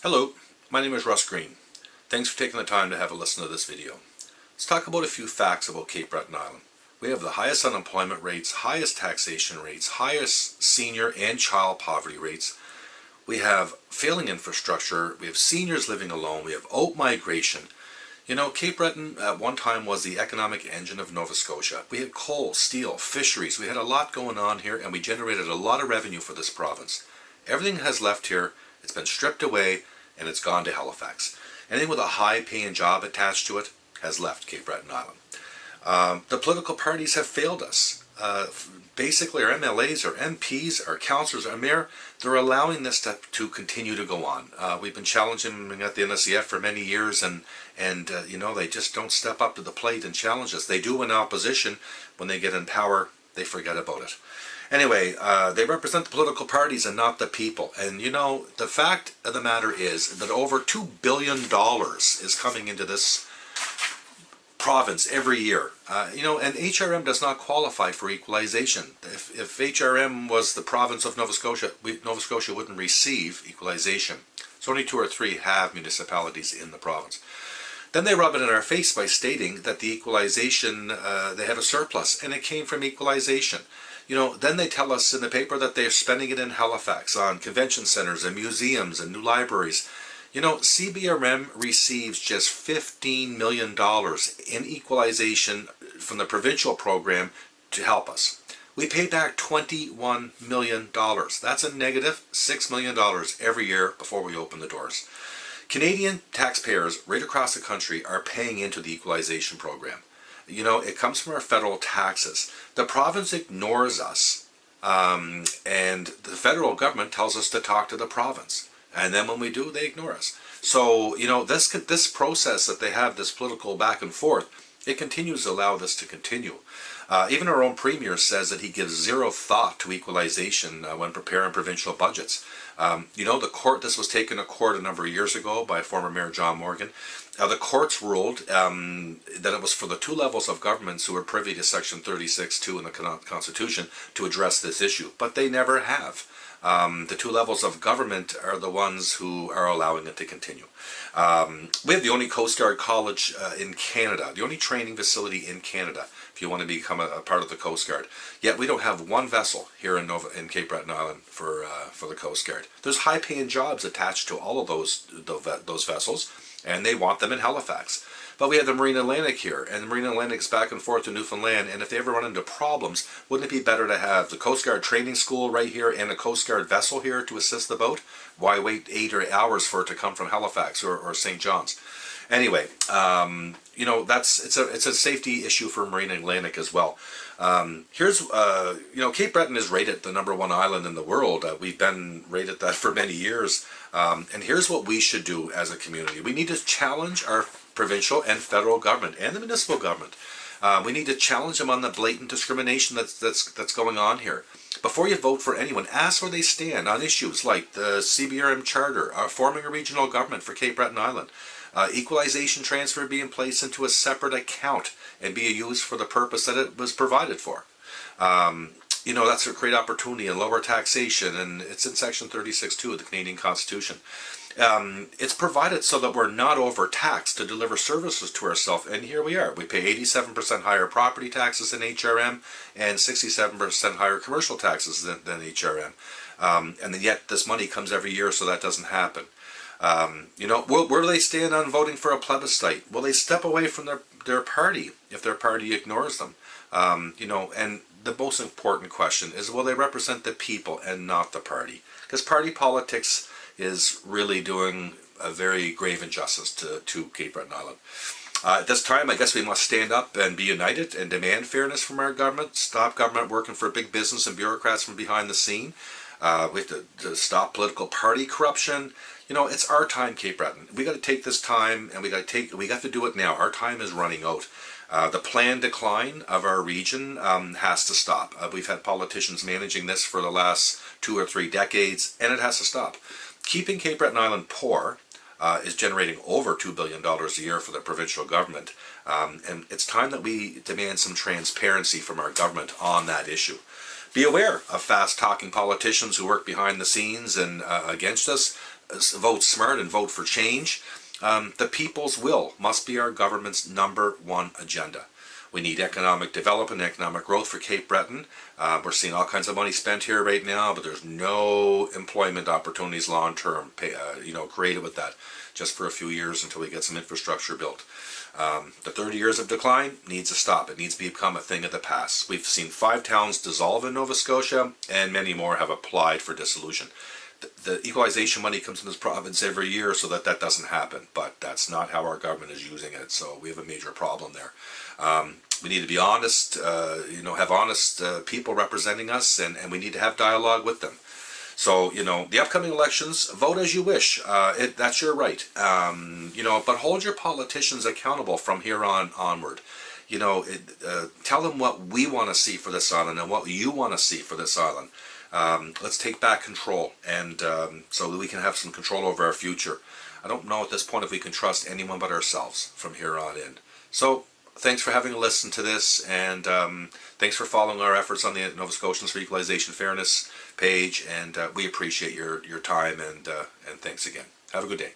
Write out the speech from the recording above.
Hello, my name is Russ Green. Thanks for taking the time to have a listen to this video. Let's talk about a few facts about Cape Breton Island. We have the highest unemployment rates, highest taxation rates, highest senior and child poverty rates. We have failing infrastructure, we have seniors living alone, we have out migration. You know, Cape Breton at one time was the economic engine of Nova Scotia. We had coal, steel, fisheries, we had a lot going on here, and we generated a lot of revenue for this province. Everything has left here, it's been stripped away, and it's gone to Halifax. Anything with a high-paying job attached to it has left Cape Breton Island. The political parties have failed us. Basically, our MLAs, our MPs, our councillors, our mayor, they're allowing this to continue to go on. We've been challenging them at the NSEF for many years, and you know, they just don't step up to the plate and challenge us. They do in opposition. When they get in power, they forget about it. Anyway, they represent the political parties and not the people. And you know, the fact of the matter is that over $2 billion is coming into this province every year. You know, and HRM does not qualify for equalization. If HRM was the province of Nova Scotia, Nova Scotia wouldn't receive equalization. So only 2 or 3 have municipalities in the province. Then they rub it in our face by stating that the equalization, they have a surplus, and it came from equalization. You know, then they tell us in the paper that they're spending it in Halifax on convention centers and museums and new libraries. You know, CBRM receives just $15 million in equalization from the provincial program to help us. We pay back $21 million. That's a negative $6 million every year before we open the doors. Canadian taxpayers right across the country are paying into the equalization program. You know, it comes from our federal taxes. The province ignores us, and the federal government tells us to talk to the province. And then when we do, they ignore us. So, you know, this process that they have, this political back and forth, it continues to allow this to continue. Even our own premier says that he gives zero thought to equalization when preparing provincial budgets. You know, this was taken to court a number of years ago by former Mayor John Morgan. The courts ruled that it was for the 2 levels of governments who were privy to Section 36(2) in the Constitution to address this issue, but they never have. The 2 levels of government are the ones who are allowing it to continue. We have the only Coast Guard college in Canada, the only training facility in Canada, if you want to become a part of the Coast Guard. Yet we don't have one vessel here in Cape Breton Island for the Coast Guard. There's high-paying jobs attached to all of those vessels, and they want them in Halifax. But we have the Marine Atlantic here, and the Marine Atlantic's back and forth to Newfoundland, and if they ever run into problems, wouldn't it be better to have the Coast Guard training school right here and a Coast Guard vessel here to assist the boat? Why wait 8 hours for it to come from Halifax or St. John's? Anyway, you know, it's a safety issue for Marine Atlantic as well. You know, Cape Breton is rated the #1 island in the world. We've been rated that for many years. And here's what we should do as a community. We need to challenge our provincial and federal government and the municipal government. We need to challenge them on the blatant discrimination that's going on here. Before you vote for anyone, ask where they stand on issues like the CBRM Charter, forming a regional government for Cape Breton Island, equalization transfer being placed into a separate account and be used for the purpose that it was provided for. You know, that's a great opportunity and lower taxation, and it's in Section 36(2) of the Canadian Constitution. It's provided so that we're not overtaxed to deliver services to ourselves, and here we are. We pay 87% higher property taxes than HRM and 67% higher commercial taxes than HRM. And yet this money comes every year, so that doesn't happen. You know, where do they stand on voting for a plebiscite? Will they step away from their party if their party ignores them? You know, and the most important question is, will they represent the people and not the party? Because party politics is really doing a very grave injustice to Cape Breton Island. At this time, I guess we must stand up and be united and demand fairness from our government, stop government working for big business and bureaucrats from behind the scene. We have to stop political party corruption. You know, it's our time, Cape Breton. We got to take this time, and we got to do it now. Our time is running out. The planned decline of our region has to stop. We've had politicians managing this for the last 2 or 3 decades, and it has to stop. Keeping Cape Breton Island poor is generating over $2 billion a year for the provincial government. And it's time that we demand some transparency from our government on that issue. Be aware of fast-talking politicians who work behind the scenes and against us. vote smart and vote for change. The people's will must be our government's #1 agenda. We need economic development, economic growth for Cape Breton. We're seeing all kinds of money spent here right now, but there's no employment opportunities long term, created with that, just for a few years until we get some infrastructure built. The 30 years of decline needs to stop. It needs to become a thing of the past. We've seen 5 towns dissolve in Nova Scotia, and many more have applied for dissolution. The equalization money comes from this province every year so that doesn't happen, but that's not how our government is using it, so we have a major problem there. We need to be honest, have honest people representing us, and we need to have dialogue with them. So, the upcoming elections, vote as you wish. That's your right. But hold your politicians accountable from here onward. Tell them what we want to see for this island and what you want to see for this island. Let's take back control, and so that we can have some control over our future. I don't know at this point if we can trust anyone but ourselves from here on in. So, thanks for having listened to this, and thanks for following our efforts on the Nova Scotians for Equalization Fairness page, and we appreciate your time, and thanks again. Have a good day.